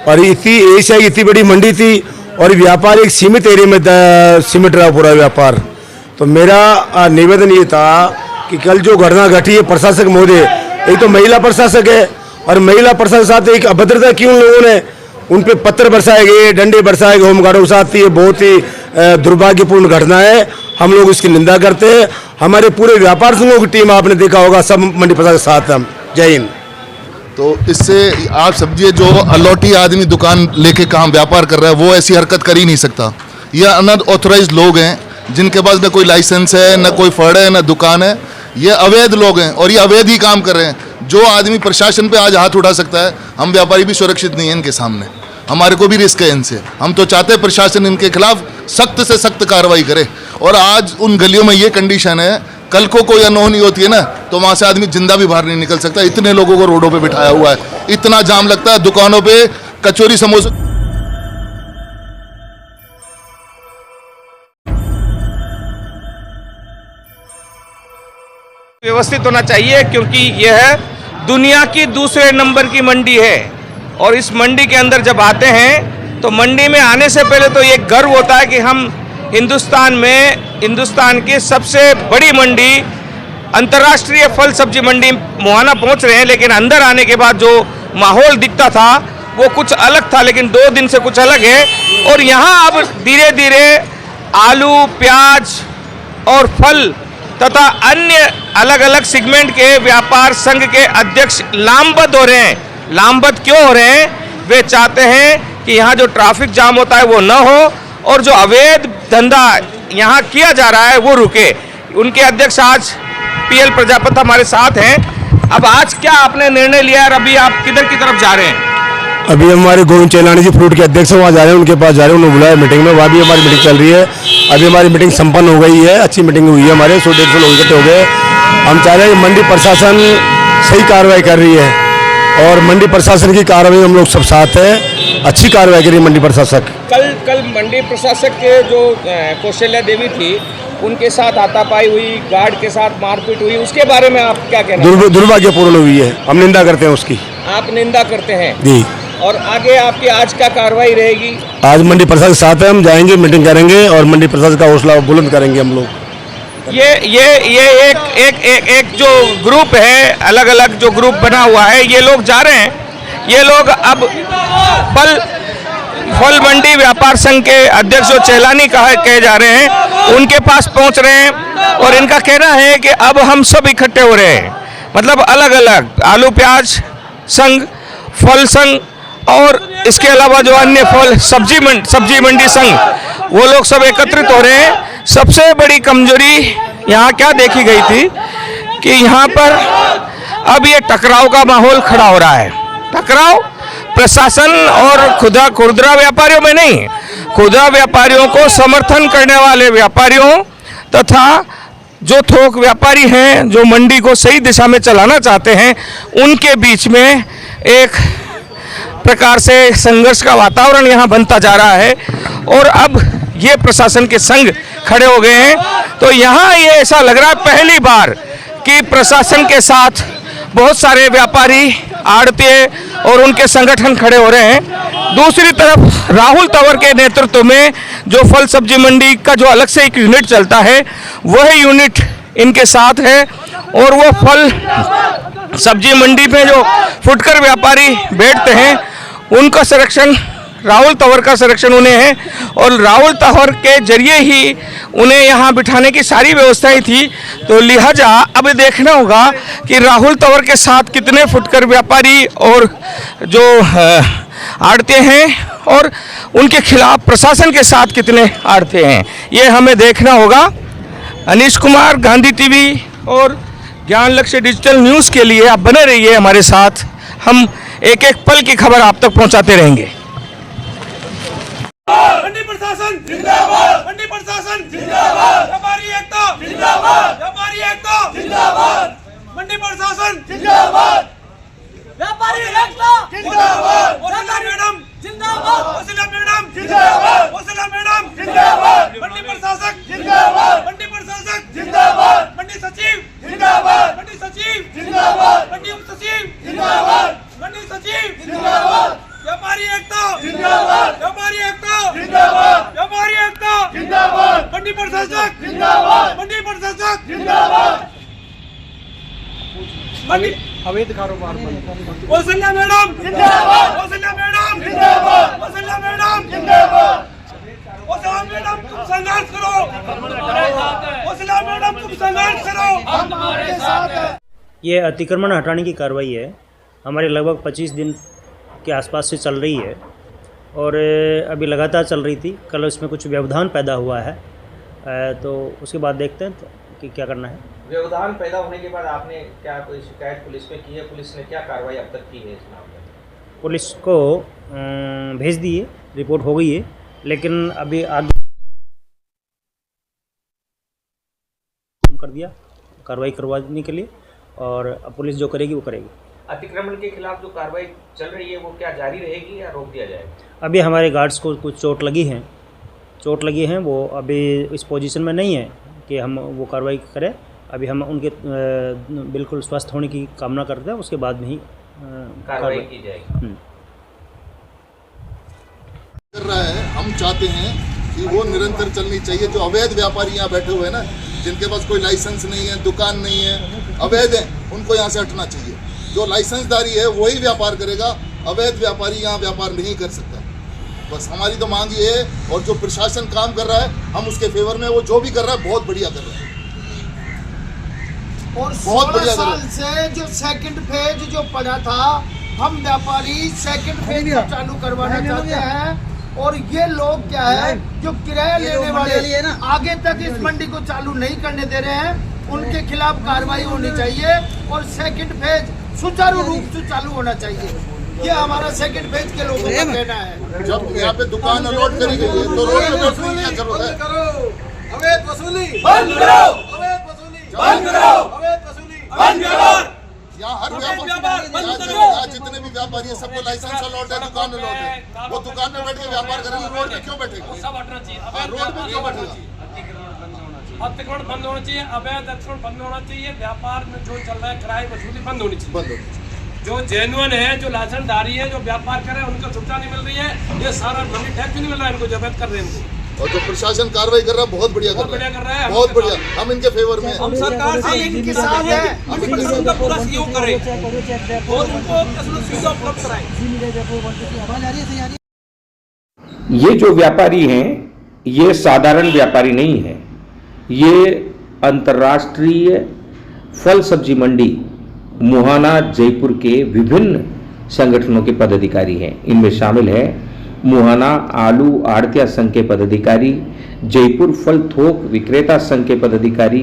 और एशिया की इतनी बड़ी मंडी थी और व्यापार एक सीमित एरिया में सिमट रहा पूरा व्यापार। तो मेरा निवेदन ये था कि कल जो घटना घटी है, प्रशासक महोदय, एक तो महिला प्रशासक है और महिला प्रशासक के साथ एक अभद्रता की उन लोगों ने उन पे पत्थर बरसाए गए, डंडे बरसाए गए होमगार्डों के साथ। ये बहुत ही दुर्भाग्यपूर्ण घटना है, हम लोग इसकी निंदा करते हैं। हमारे पूरे व्यापार संघों की टीम आपने देखा होगा, सब मंडी प्रशासन के साथ हम। जय हिंद। तो इससे आप समझिए जो अलौटी आदमी दुकान लेके काम व्यापार कर रहा है वो ऐसी हरकत कर ही नहीं सकता। ये अनऑथराइज्ड लोग हैं जिनके पास न कोई लाइसेंस है, न कोई फड़ है, न दुकान है। ये अवैध लोग हैं और ये अवैध ही काम कर रहे हैं। जो आदमी प्रशासन पे आज हाथ उठा सकता है, हम व्यापारी भी सुरक्षित नहीं है इनके सामने, हमारे को भी रिस्क है इनसे। हम तो चाहते हैं प्रशासन इनके खिलाफ सख्त से सख्त कार्रवाई करे। और आज उन गलियों में ये कंडीशन है, कल को कोई अनहोनी होती है ना तो वहाँ से आदमी जिंदा भी बाहर नहीं निकल सकता। इतने लोगों को रोडों पे बिठाया हुआ है, इतना जाम लगता है दुकानों पे, कचौरी समोसे। व्यवस्थित होना चाहिए क्योंकि यह दुनिया की दूसरे नंबर की मंडी है और इस मंडी के अंदर जब आते हैं तो मंडी में आने से पहले तो ये गर्व होता है कि हम हिंदुस्तान की सबसे बड़ी मंडी, अंतर्राष्ट्रीय फल सब्जी मंडी मुहाना पहुंच रहे हैं। लेकिन अंदर आने के बाद जो माहौल दिखता था वो कुछ अलग था, लेकिन 2 दिन से कुछ अलग है। और यहाँ अब धीरे धीरे आलू, प्याज और फल तथा अन्य अलग अलग सेगमेंट के व्यापार संघ के अध्यक्ष लामबंद हो रहे हैं। लामबंद क्यों हो रहे हैं? वे चाहते हैं कि यहाँ जो ट्रैफिक जाम होता है वो न हो और जो अवैध धंधा यहाँ किया जा रहा है वो रुके। उनके अध्यक्ष आज PL प्रजापति हमारे साथ हैं। अब आज क्या आपने निर्णय लिया और अभी आप किधर की तरफ जा रहे हैं? अभी हमारे गोविंद चेलानी जी फ्रूट के अध्यक्ष वहाँ जा रहे हैं, उनके पास जा रहे हैं। उन्होंने बुलाया मीटिंग में, वहाँ भी हमारी मीटिंग चल रही है। अभी हमारी मीटिंग संपन्न हो गई है, अच्छी मीटिंग हुई है, हमारे 100-150 लोग इकट्ठे हो गए। हम चाह रहे हैं मंडी प्रशासन सही कार्रवाई कर रही है और मंडी प्रशासन की कार्रवाई हम लोग सब साथ हैं, अच्छी कार्रवाई करी मंडी प्रशासक। कल मंडी प्रशासक के जो कौशल्या देवी थी उनके साथ हाथापाई हुई, गार्ड के साथ मारपीट हुई, उसके बारे में आप क्या कहना? दुर्भाग्यपूर्ण हुई है, हम निंदा करते हैं उसकी। आप निंदा करते हैं जी। और आगे आपकी आज क्या कार्रवाई रहेगी? आज मंडी प्रशासन के साथ है, हम जाएंगे, मीटिंग करेंगे और मंडी प्रशासन का हौसला बुलंद करेंगे हम लोग। ये एक जो ग्रुप है, अलग अलग जो ग्रुप बना हुआ है, ये लोग जा रहे हैं। ये लोग अब फल मंडी व्यापार संघ के अध्यक्ष जो चेलानी कहे जा रहे हैं उनके पास पहुंच रहे हैं और इनका कहना है कि अब हम सब इकट्ठे हो रहे हैं। मतलब अलग अलग आलू प्याज संघ, फल संघ और इसके अलावा जो अन्य फल सब्जी मंडी संघ, वो लोग सब एकत्रित हो रहे हैं। सबसे बड़ी कमजोरी यहाँ क्या देखी गई थी कि यहाँ पर अब ये टकराव का माहौल खड़ा हो रहा है। टकराव प्रशासन और खुदरा व्यापारियों में नहीं, खुदरा व्यापारियों को समर्थन करने वाले व्यापारियों तथा जो थोक व्यापारी हैं, जो मंडी को सही दिशा में चलाना चाहते हैं, उनके बीच में एक प्रकार से संघर्ष का वातावरण यहाँ बनता जा रहा है। और अब ये प्रशासन के संग खड़े हो गए हैं। तो यहाँ ये ऐसा लग रहा है पहली बार कि प्रशासन के साथ बहुत सारे व्यापारी, आड़तिए और उनके संगठन खड़े हो रहे हैं। दूसरी तरफ राहुल तंवर के नेतृत्व में जो फल सब्जी मंडी का जो अलग से एक यूनिट चलता है, वह यूनिट इनके साथ है। और वो फल सब्जी मंडी में जो फुटकर व्यापारी बैठते हैं उनका संरक्षण, राहुल तंवर का संरक्षण उन्हें है और राहुल तंवर के जरिए ही उन्हें यहाँ बिठाने की सारी व्यवस्थाएं थी। तो लिहाजा अब देखना होगा कि राहुल तंवर के साथ कितने फुटकर व्यापारी और जो आड़ते हैं और उनके खिलाफ प्रशासन के साथ कितने आड़ते हैं, ये हमें देखना होगा। अनीश कुमार, गांधी टीवी और ज्ञान लक्ष्य डिजिटल न्यूज़ के लिए आप बने रहिए हमारे साथ। हम एक एक पल की खबर आप तक पहुंचाते रहेंगे। मंडी प्रशासन जिंदाबाद, मंडी प्रशासन जिंदाबाद, व्यापारी एकता जिंदाबाद, व्यापारी एकता जिंदाबाद, मंडी प्रशासन जिंदाबाद, व्यापारी एकता जिंदाबाद, वसीला मैडम जिंदाबाद, वसीला मैडम जिंदाबाद, वसीला मैडम जिंदाबाद, मंडी प्रशासक जिंदाबाद, मंडी प्रशासक जिंदाबाद, मंडी सचिव जिंदाबाद, मंडी सचिव जिंदाबाद, मंडी उप सचिव जिंदाबाद, मंडी सचिव जिंदाबाद, व्यापारी एकता जिंदाबाद, व्यापारी एकता जिंदाबाद, व्यापारी एकता जिंदाबाद, मंडी प्रशासक जिंदाबाद, मंडी प्रशासक जिंदाबाद, मंडी अवैध कारोबार कौशल्या मैडम जिंदाबाद, कौशल्या मैडम जिंदाबाद, कौशल्या मैडम जिंदाबाद, कौशल्या मैडम तुम संघर्ष करो, कौशल्या मैडम तुम संघर्ष करो, हम तुम्हारे साथ हैं। ये अतिक्रमण हटाने की कार्रवाई है, हमारे लगभग 25 दिन के आसपास से चल रही है और अभी लगातार चल रही थी। कल उसमें कुछ व्यवधान पैदा हुआ है, तो उसके बाद देखते हैं कि क्या करना है। व्यवधान पैदा होने के बाद आपने क्या कोई शिकायत पुलिस में की है? पुलिस ने क्या कार्रवाई अब तक की है इस मामले में? पुलिस को भेज दी है, रिपोर्ट हो गई है, लेकिन अभी आगे कर दिया कार्रवाई करवाने के लिए, और अब पुलिस जो करेगी वो करेगी। अतिक्रमण के खिलाफ जो कार्रवाई चल रही है वो क्या जारी रहेगी या रोक दिया जाएगा? अभी हमारे गार्ड्स को कुछ चोट लगी हैं, वो अभी इस पोजीशन में नहीं है कि हम वो कार्रवाई करें। अभी हम उनके बिल्कुल स्वस्थ होने की कामना करते हैं, उसके बाद में ही कार्रवाई की जाएगी। कर रहा है, हम चाहते हैं कि वो निरंतर चलनी चाहिए। जो अवैध व्यापारी यहाँ बैठे हुए हैं ना, जिनके पास कोई लाइसेंस नहीं है, दुकान नहीं है, अवैध है, उनको यहाँ से हटना चाहिए। जो लाइसेंसदारी है वही व्यापार करेगा, अवैध व्यापारी यहाँ व्यापार नहीं कर सकता। बस हमारी तो मांग ये है, और जो प्रशासन काम कर रहा है हम उसके फेवर में, वो जो भी कर रहा है बहुत बढ़िया कर रहा है। और बहुत 16 साल से जो सेकंड फेज जो पड़ा था, हम व्यापारी सेकंड फेज को चालू करवाना चाहते हैं। और ये लोग क्या है जो किराया लेने वाले आगे तक इस मंडी को चालू नहीं करने दे रहे हैं, उनके खिलाफ कार्रवाई होनी चाहिए और सेकंड फेज सुचारू रूप से चालू होना चाहिए। ये हमारा सेकंड फेज के लोगों का कहना है। जब यहाँ पे दुकान अलॉट करी गई है तो रोड पे बैठने की क्या जरूरत है? अवैध वसूली बंद करो, अवैध वसूली बंद करो, अवैध वसूली बंद करो। यहाँ हर व्यापार जितने भी व्यापारी है सबको लाइसेंस अलॉट है, दुकान अलॉट है, वो दुकान में बैठ के व्यापार करेंगे, रोड पे क्यों बैठेगा? रोड पे क्यों बैठेगा? अतिक्रमण बंद होना चाहिए, अवैध अतिक्रमण बंद होना चाहिए, व्यापार में जो चल रहा है किराए वसूली बंद होनी चाहिए। जो जेन्युइन है, जो लाइसेंसधारी है, जो व्यापार कर रहे हैं, उनको छुट्टा नहीं मिल रही है। ये सारा मनी टैक्स नहीं मिल रहा है इनको, जब्त कर रहे हैं इनको। और जो प्रशासन कार्रवाई कर रहा है बहुत बढ़िया कर रहा है, बहुत बढ़िया। हम इनके फेवर में, हम सरकार से इनके साथ हैं, हम इनका पूरा सहयोग करें और उनको सुविधा उपलब्ध कराएं। ये जो व्यापारी हैं ये साधारण व्यापारी नहीं है, ये अंतर्राष्ट्रीय फल सब्जी मंडी मुहाना जयपुर के विभिन्न संगठनों के पदाधिकारी हैं। इनमें शामिल है मुहाना आलू आड़तिया संघ के पदाधिकारी, जयपुर फल थोक विक्रेता संघ के पदाधिकारी,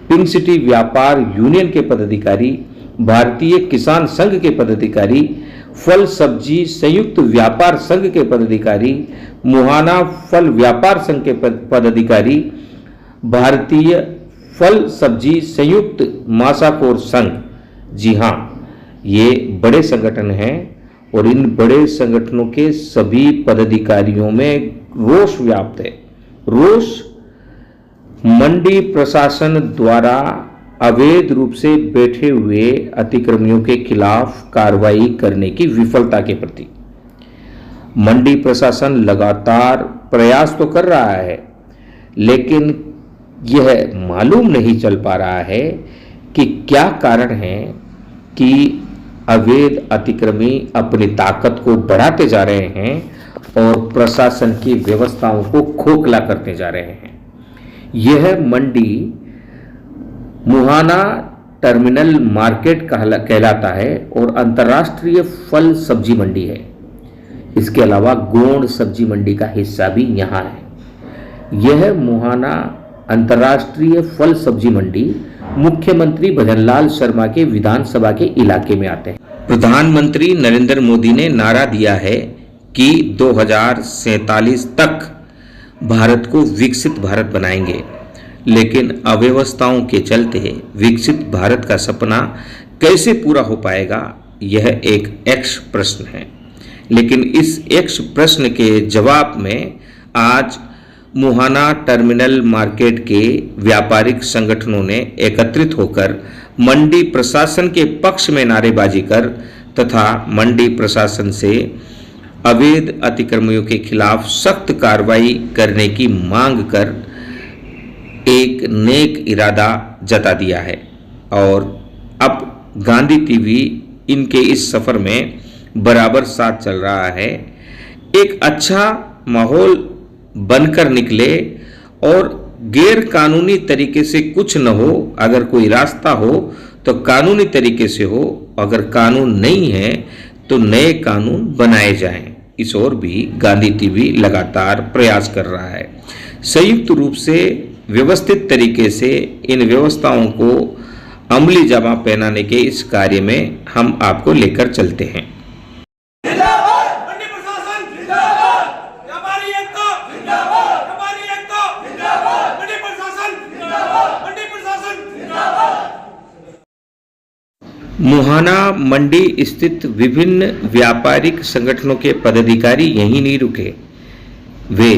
पिंक सिटी व्यापार यूनियन के पदाधिकारी, भारतीय किसान संघ के पदाधिकारी, फल सब्जी संयुक्त व्यापार संघ के पदाधिकारी, मुहाना फल व्यापार संघ के पदाधिकारी, भारतीय फल सब्जी संयुक्त मासाकोर संघ। जी हाँ, ये बड़े संगठन हैं और इन बड़े संगठनों के सभी पदाधिकारियों में रोष व्याप्त है। रोष मंडी प्रशासन द्वारा अवैध रूप से बैठे हुए अतिक्रमियों के खिलाफ कार्रवाई करने की विफलता के प्रति। मंडी प्रशासन लगातार प्रयास तो कर रहा है, लेकिन यह मालूम नहीं चल पा रहा है कि क्या कारण है कि अवैध अतिक्रमी अपनी ताकत को बढ़ाते जा रहे हैं और प्रशासन की व्यवस्थाओं को खोखला करते जा रहे हैं। यह मंडी मुहाना टर्मिनल मार्केट कहलाता है और अंतर्राष्ट्रीय फल सब्जी मंडी है। इसके अलावा गोंड सब्जी मंडी का हिस्सा भी यहाँ है। यह मुहाना अंतर्राष्ट्रीय फल सब्जी मंडी मुख्यमंत्री भजनलाल शर्मा के विधानसभा के इलाके में आते हैं। प्रधानमंत्री नरेंद्र मोदी ने नारा दिया है कि 2047 तक भारत को विकसित भारत बनाएंगे, लेकिन अव्यवस्थाओं के चलते विकसित भारत का सपना कैसे पूरा हो पाएगा, यह एक यक्ष प्रश्न है। लेकिन इस यक्ष प्रश्न के जवाब में आज मुहाना टर्मिनल मार्केट के व्यापारिक संगठनों ने एकत्रित होकर मंडी प्रशासन के पक्ष में नारेबाजी कर तथा मंडी प्रशासन से अवैध अतिक्रमणियों के खिलाफ सख्त कार्रवाई करने की मांग कर एक नेक इरादा जता दिया है और अब गांधी टीवी इनके इस सफ़र में बराबर साथ चल रहा है। एक अच्छा माहौल बनकर निकले और गैर कानूनी तरीके से कुछ न हो, अगर कोई रास्ता हो तो कानूनी तरीके से हो, अगर कानून नहीं है तो नए कानून बनाए जाएं। इस ओर भी गांधी टीवी लगातार प्रयास कर रहा है। संयुक्त रूप से व्यवस्थित तरीके से इन व्यवस्थाओं को अमली जामा पहनाने के इस कार्य में हम आपको लेकर चलते हैं। मंडी प्रशासन जिंदाबाद, व्यापारी एकता जिंदाबाद, व्यापारी एकता जिंदाबाद, मंडी प्रशासन जिंदाबाद, मंडी प्रशासन जिंदाबाद। मुहाना मंडी स्थित विभिन्न व्यापारिक संगठनों के पदाधिकारी यहीं नहीं रुके। वे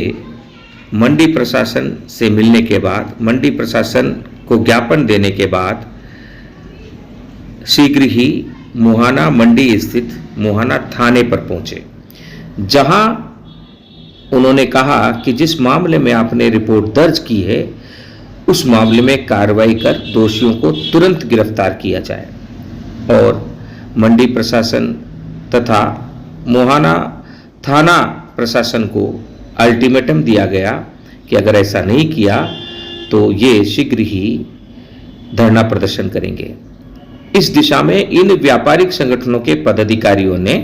मंडी प्रशासन से मिलने के बाद, मंडी प्रशासन को ज्ञापन देने के बाद शीघ्र ही मुहाना मंडी स्थित मुहाना थाने पर पहुंचे, जहां उन्होंने कहा कि जिस मामले में आपने रिपोर्ट दर्ज की है उस मामले में कार्रवाई कर दोषियों को तुरंत गिरफ्तार किया जाए। और मंडी प्रशासन तथा मुहाना थाना प्रशासन को अल्टीमेटम दिया गया कि अगर ऐसा नहीं किया तो ये शीघ्र ही धरना प्रदर्शन करेंगे। इस दिशा में इन व्यापारिक संगठनों के पदाधिकारियों ने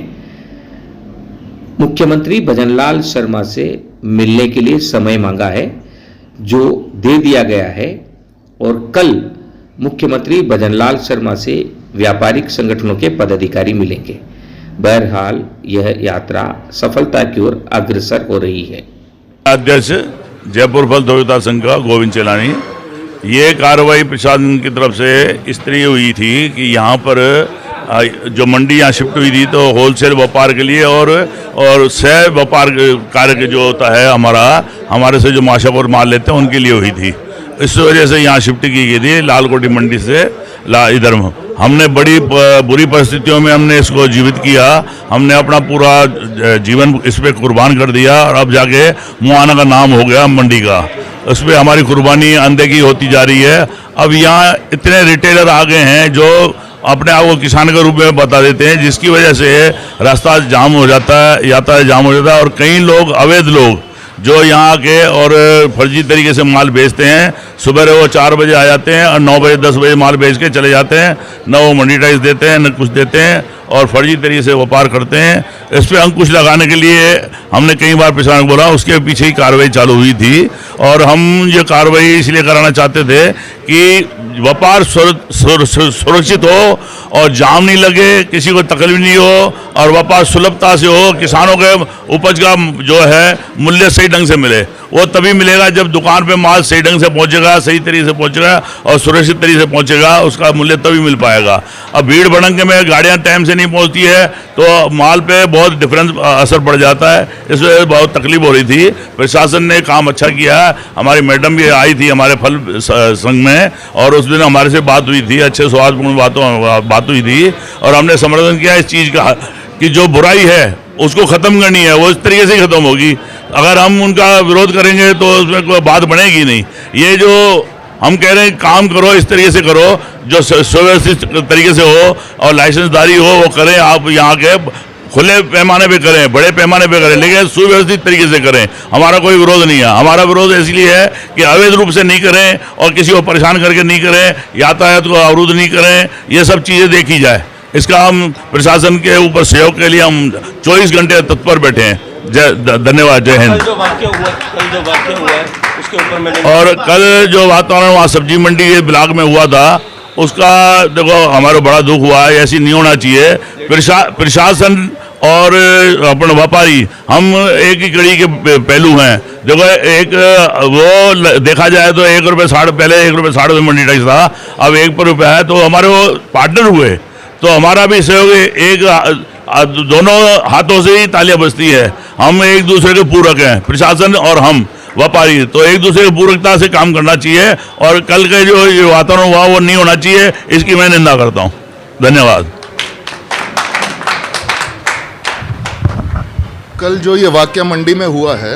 मुख्यमंत्री भजनलाल शर्मा से मिलने के लिए समय मांगा है, जो दे दिया गया है। और कल मुख्यमंत्री भजनलाल शर्मा से व्यापारिक संगठनों के पदाधिकारी मिलेंगे। बहरहाल यह यात्रा सफलता की ओर अग्रसर हो रही है। अध्यक्ष जयपुर फल धोबिता संघ का गोविंद चेलानी, ये कार्रवाई प्रशासन की तरफ से इस तरह हुई थी कि यहाँ पर जो मंडी यहाँ शिफ्ट हुई थी तो होलसेल व्यापार के लिए और सह व्यापार कार्य के जो होता है हमारे से जो माशापुर माल लेते हैं उनके लिए हुई थी। इस वजह से यहाँ शिफ्ट की गई थी लालकोटी मंडी से इधर। हमने बड़ी बुरी परिस्थितियों में हमने इसको जीवित किया, हमने अपना पूरा जीवन इस पर कुर्बान कर दिया और अब जाके मुहाना का नाम हो गया मंडी का। उस पर हमारी कुर्बानी अनदेखी होती जा रही है। अब यहाँ इतने रिटेलर आ गए हैं जो अपने आप को किसान के रूप में बता देते हैं, जिसकी वजह से रास्ता जाम हो जाता है, यातायात जाम हो जाता है। और कई लोग अवैध लोग जो यहाँ आके और फर्जी तरीके से माल बेचते हैं, सुबह वो 4 बजे आ जाते हैं और 9 बजे 10 बजे माल बेच के चले जाते हैं, न वो मंडी टाइस देते हैं न कुछ देते हैं और फर्जी तरीके से व्यापार करते हैं। इस पर अंकुश लगाने के लिए हमने कई बार प्रशासन को बोला, उसके पीछे ही कार्रवाई चालू हुई थी। और हम ये कार्रवाई इसलिए कराना चाहते थे कि व्यापार सुरक्षित हो और जाम नहीं लगे, किसी को तकलीफ नहीं हो और व्यापार सुलभता से हो, किसानों के उपज का जो है मूल्य सही ढंग से मिले। वो तभी मिलेगा जब दुकान पे माल सही ढंग से पहुंचेगा, सही तरीके से पहुंचेगा और सुरक्षित तरीके से पहुंचेगा, उसका मूल्य तभी मिल पाएगा। अब भीड़ भड़के में गाड़ियां टाइम से नहीं पहुंचती है तो माल पे बहुत डिफरेंस असर पड़ जाता है। इस वजह से बहुत तकलीफ हो रही थी। प्रशासन ने काम अच्छा किया है। हमारी मैडम भी आई थी हमारे फल संघ में और उस दिन हमारे से बात हुई थी, अच्छे स्वादपूर्ण बात हुई थी और हमने समर्थन किया इस चीज़ का कि जो बुराई है उसको ख़त्म करनी है, वो इस तरीके से ही ख़त्म होगी। अगर हम उनका विरोध करेंगे तो उसमें कोई बात बनेगी नहीं। ये जो हम कह रहे हैं काम करो, इस तरीके से करो जो सुव्यवस्थित तरीके से हो और लाइसेंसदारी हो वो करें। आप यहाँ के खुले पैमाने पे करें, बड़े पैमाने पे करें, लेकिन सुव्यवस्थित तरीके से करें। हमारा कोई विरोध नहीं है। हमारा विरोध इसलिए है कि अवैध रूप से नहीं करें और किसी को परेशान करके नहीं करें, यातायात को अवरुद्ध नहीं करें, ये सब चीज़ें देखी जाए। इसका हम प्रशासन के ऊपर सहयोग के लिए हम 24 घंटे तत्पर बैठे हैं। धन्यवाद। जय हिंद। कल जो वाक्य हुआ है उसके ऊपर मैंने और कल जो वातावरण वहाँ सब्जी मंडी के ब्लॉक में हुआ था उसका देखो हमारा बड़ा दुख हुआ है। ऐसी नहीं होना चाहिए। प्रशासन और अपने व्यापारी हम एक ही कड़ी के पहलू हैं। देखो एक वो देखा जाए तो ₹1.60 पहले ₹1.60 मंडी टैक्स था, अब ₹1 है तो हमारे वो पार्टनर हुए तो हमारा भी सहयोग एक दोनों हाथों से ही तालियां बजती है। हम एक दूसरे के पूरक हैं, प्रशासन और हम व्यापारी, तो एक दूसरे की पूरकता से काम करना चाहिए और कल के जो ये वातावरण हुआ वो नहीं होना चाहिए, इसकी मैं निंदा करता हूँ। धन्यवाद। कल जो ये वाकया मंडी में हुआ है,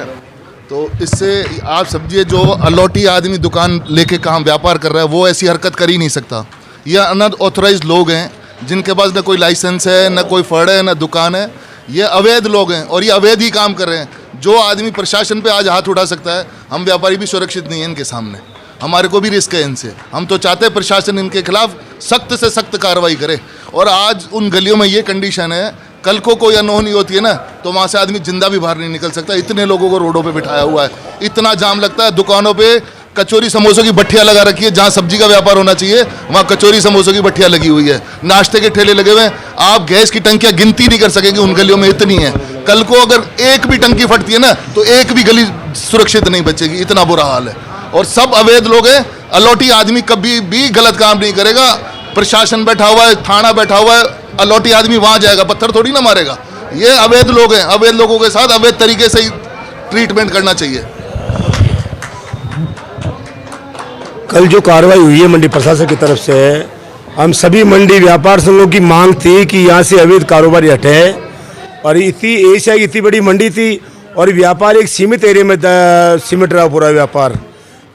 तो इससे आप समझिए जो अलौटी आदमी दुकान लेके काम व्यापार कर रहा है वो ऐसी हरकत कर ही नहीं सकता। ये अनऑथराइज लोग हैं जिनके पास न कोई लाइसेंस है, न कोई फड़ है, न दुकान है। ये अवैध लोग हैं और ये अवैध ही काम कर रहे हैं। जो आदमी प्रशासन पे आज हाथ उठा सकता है, हम व्यापारी भी सुरक्षित नहीं है इनके सामने। हमारे को भी रिस्क है इनसे। हम तो चाहते हैं प्रशासन इनके खिलाफ सख्त से सख्त कार्रवाई करे। और आज उन गलियों में ये कंडीशन है, कल को कोई अनहोनी होती है ना, तो वहाँ से आदमी जिंदा भी बाहर नहीं निकल सकता। इतने लोगों को रोडों पे बिठाया हुआ है, इतना जाम लगता है। दुकानों पे कचौरी समोसों की भट्टियाँ लगा रखी है। जहाँ सब्जी का व्यापार होना चाहिए वहाँ कचौरी समोसों की भट्टियाँ लगी हुई है। नाश्ते के ठेले लगे हुए हैं। आप गैस की टंकियाँ गिनती नहीं कर सकेंगे, उन गलियों में इतनी है। कल को अगर एक भी टंकी फटती है ना, तो एक भी गली सुरक्षित नहीं बचेगी, इतना बुरा हाल है। और सब अवैध लोग हैं। अलौटी आदमी कभी भी गलत काम नहीं करेगा। प्रशासन बैठा हुआ है, थाना बैठा हुआ है, अलौटी आदमी वहाँ जाएगा, पत्थर थोड़ी ना मारेगा। ये अवैध लोग हैं। अवैध लोगों के साथ अवैध तरीके से ही ट्रीटमेंट करना चाहिए। कल जो कार्रवाई हुई है मंडी प्रशासन की तरफ से, हम सभी मंडी व्यापार संघों की मांग थी कि यहाँ से अवैध कारोबारी हटे। और इतनी एशिया की इतनी बड़ी मंडी थी और व्यापार एक सीमित एरिया में सिमट रहा पूरा व्यापार।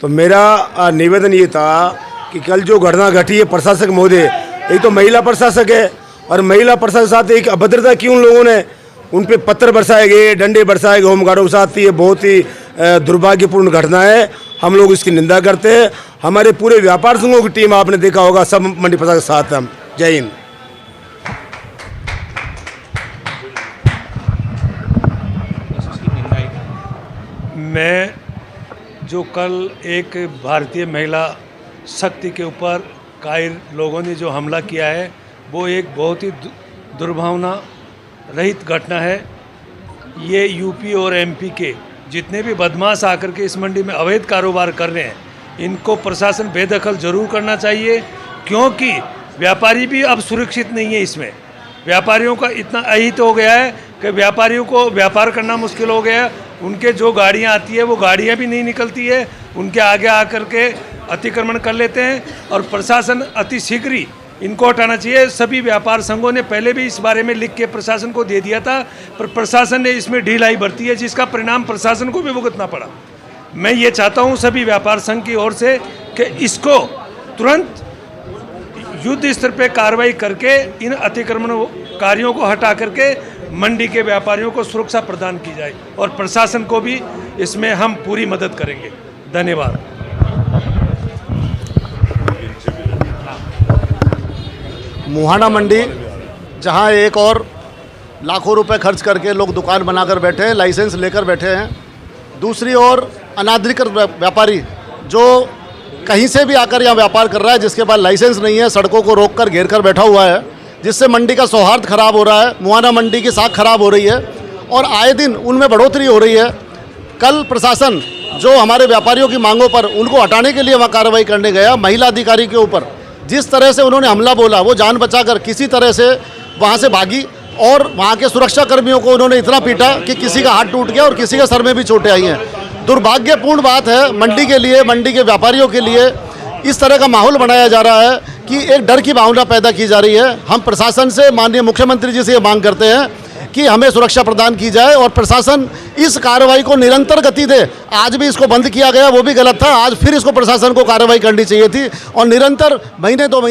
तो मेरा निवेदन ये था कि कल जो घटना घटी है, प्रशासक महोदय, एक तो महिला प्रशासक है और महिला प्रशासक के साथ एक अभद्रता की उन लोगों ने, उन पे पत्थर बरसाए गए, डंडे बरसाए गए होमगार्डों के साथ। ये बहुत ही दुर्भाग्यपूर्ण घटना है। हम लोग इसकी निंदा करते हैं। हमारे पूरे व्यापार संघों की टीम आपने देखा होगा, सब मंडी प्रशासन के साथ हम। जय हिंद। मैं जो कल एक भारतीय महिला शक्ति के ऊपर कायर लोगों ने जो हमला किया है, वो एक बहुत ही दुर्भावना रहित घटना है। ये यूपी और एमपी के जितने भी बदमाश आकर के इस मंडी में अवैध कारोबार कर रहे हैं, इनको प्रशासन बेदखल जरूर करना चाहिए, क्योंकि व्यापारी भी अब सुरक्षित नहीं है। इसमें व्यापारियों का इतना अहित हो गया है कि व्यापारियों को व्यापार करना मुश्किल हो गया है। उनके जो गाड़ियां आती है वो गाड़ियां भी नहीं निकलती है, उनके आगे आकर के अतिक्रमण कर लेते हैं। और प्रशासन अति शीघ्र ही इनको हटाना चाहिए। सभी व्यापार संघों ने पहले भी इस बारे में लिख के प्रशासन को दे दिया था, पर प्रशासन ने इसमें ढिलाई बरती है, जिसका परिणाम प्रशासन को भी भुगतना पड़ा। मैं ये चाहता हूँ सभी व्यापार संघ की ओर से कि इसको तुरंत युद्ध स्तर पे कार्रवाई करके इन अतिक्रमणकारियों को हटा करके मंडी के व्यापारियों को सुरक्षा प्रदान की जाए, और प्रशासन को भी इसमें हम पूरी मदद करेंगे। धन्यवाद। मुहाना मंडी, जहां एक और लाखों रुपए खर्च करके लोग दुकान बनाकर बैठे हैं, लाइसेंस लेकर बैठे हैं। दूसरी ओर अनाधिकृत व्यापारी जो कहीं से भी आकर यहाँ व्यापार कर रहा है, जिसके पास लाइसेंस नहीं है, सड़कों को रोक कर घेर कर बैठा हुआ है, जिससे मंडी का सौहार्द खराब हो रहा है। मुहाना मंडी की साख खराब हो रही है और आए दिन उनमें बढ़ोतरी हो रही है। कल प्रशासन जो हमारे व्यापारियों की मांगों पर उनको हटाने के लिए वहाँ कार्रवाई करने गया, महिला अधिकारी के ऊपर जिस तरह से उन्होंने हमला बोला, वो जान बचाकर किसी तरह से वहाँ से भागी और वहाँ के सुरक्षा कर्मियों को उन्होंने इतना पीटा कि किसी का हाथ टूट गया और किसी के सर में भी चोटें आई हैं। दुर्भाग्यपूर्ण बात है मंडी के लिए, मंडी के व्यापारियों के लिए इस तरह का माहौल बनाया जा रहा है कि एक डर की भावना पैदा की जा रही है। हम प्रशासन से, माननीय मुख्यमंत्री जी से ये मांग करते हैं कि हमें सुरक्षा प्रदान की जाए और प्रशासन इस कार्रवाई को निरंतर गति दे। आज भी इसको बंद किया गया, वो भी गलत था। आज फिर इसको प्रशासन को कार्रवाई करनी चाहिए थी और निरंतर महीने 2 महीने